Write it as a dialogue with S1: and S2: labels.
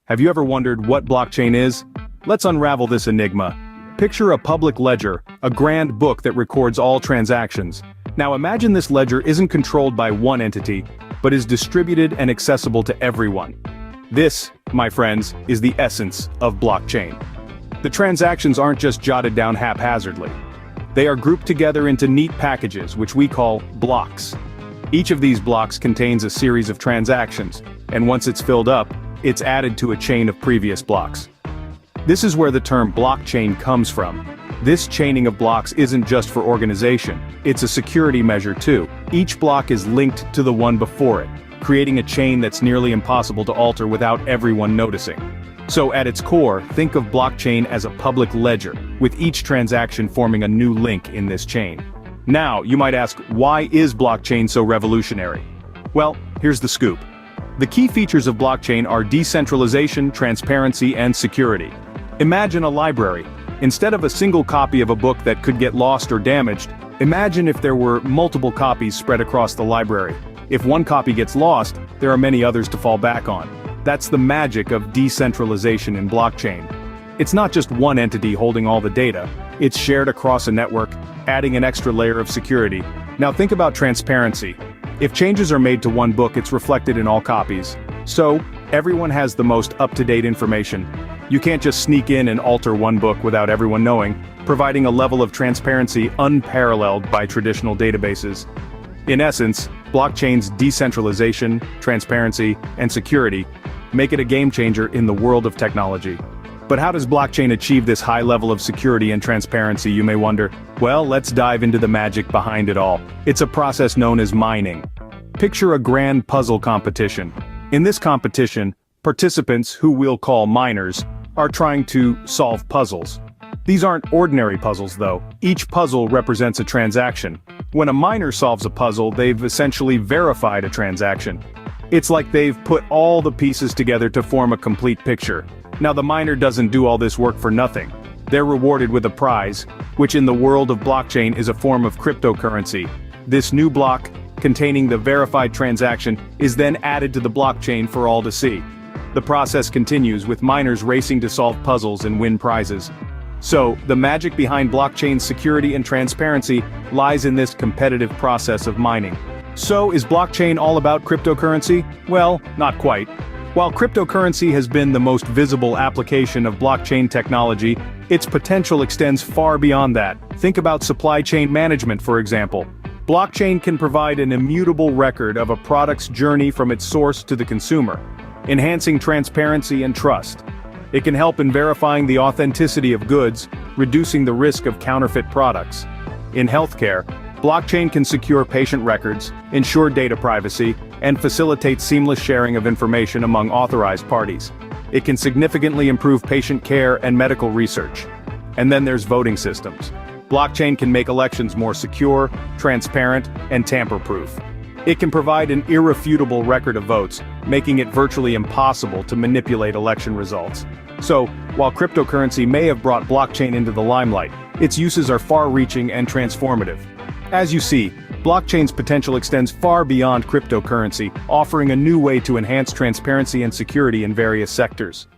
S1: Have you ever wondered what blockchain is? Let's unravel this enigma. Picture a public ledger, a grand book that records all transactions. Now imagine this ledger isn't controlled by one entity, but is distributed and accessible to everyone. This, my friends, is the essence of blockchain. The transactions aren't just jotted down haphazardly. They are grouped together into neat packages, which we call blocks. Each of these blocks contains a series of transactions, and once it's filled up, it's added to a chain of previous blocks. This is where the term blockchain comes from. This chaining of blocks isn't just for organization, it's a security measure too. Each block is linked to the one before it, creating a chain that's nearly impossible to alter without everyone noticing. So at its core, think of blockchain as a public ledger, with each transaction forming a new link in this chain. Now, you might ask, why is blockchain so revolutionary? Well, here's the scoop. The key features of blockchain are decentralization, transparency, and security. Imagine a library. Instead of a single copy of a book that could get lost or damaged, imagine if there were multiple copies spread across the library. If one copy gets lost, there are many others to fall back on. That's the magic of decentralization in blockchain. It's not just one entity holding all the data, it's shared across a network, adding an extra layer of security. Now think about transparency. If changes are made to one book, it's reflected in all copies. So, everyone has the most up-to-date information. You can't just sneak in and alter one book without everyone knowing, providing a level of transparency unparalleled by traditional databases. In essence, blockchain's decentralization, transparency, and security make it a game-changer in the world of technology. But how does blockchain achieve this high level of security and transparency, you may wonder? Well, let's dive into the magic behind it all. It's a process known as mining. Picture a grand puzzle competition. In this competition, participants, who we'll call miners, are trying to solve puzzles. These aren't ordinary puzzles though. Each puzzle represents a transaction. When a miner solves a puzzle, they've essentially verified a transaction. It's like they've put all the pieces together to form a complete picture. Now the miner doesn't do all this work for nothing. They're rewarded with a prize, which in the world of blockchain is a form of cryptocurrency. This new block, containing the verified transaction, is then added to the blockchain for all to see. The process continues with miners racing to solve puzzles and win prizes. So, the magic behind blockchain's security and transparency lies in this competitive process of mining. So, is blockchain all about cryptocurrency? Well, not quite. While cryptocurrency has been the most visible application of blockchain technology, its potential extends far beyond that. Think about supply chain management, for example. Blockchain can provide an immutable record of a product's journey from its source to the consumer, enhancing transparency and trust. It can help in verifying the authenticity of goods, reducing the risk of counterfeit products. In healthcare, blockchain can secure patient records, ensure data privacy, and facilitate seamless sharing of information among authorized parties. It can significantly improve patient care and medical research. And then there's voting systems. Blockchain can make elections more secure, transparent, and tamper-proof. It can provide an irrefutable record of votes, making it virtually impossible to manipulate election results. So, while cryptocurrency may have brought blockchain into the limelight, its uses are far-reaching and transformative. As you see, blockchain's potential extends far beyond cryptocurrency, offering a new way to enhance transparency and security in various sectors.